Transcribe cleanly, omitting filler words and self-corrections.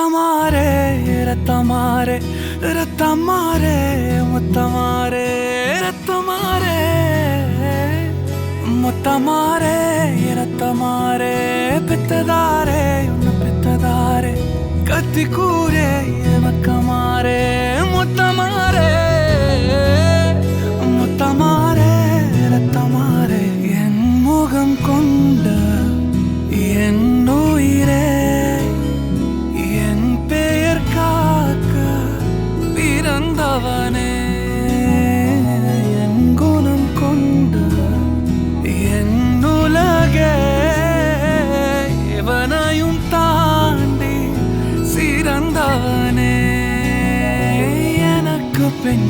முத்தமாரே ரத்தமாரே ரத்தமாரே முத்தமாரே ரத்தமாரே முத்தமாரே ரத்தமாரே பித்ததாரே உன்ன பித்ததாரே கத்தி கூரே மக்கமாரே முத்தமாரே முத்தமாரே ரத்தமாரே என் முகம் கொண்ட என் உயிரே என் பெயர் காக்க பிறந்தவனே என் குணம் கொண்ட என் உலகே எவனையும் தாண்டி சிறந்தவனே எனக்கு பெண்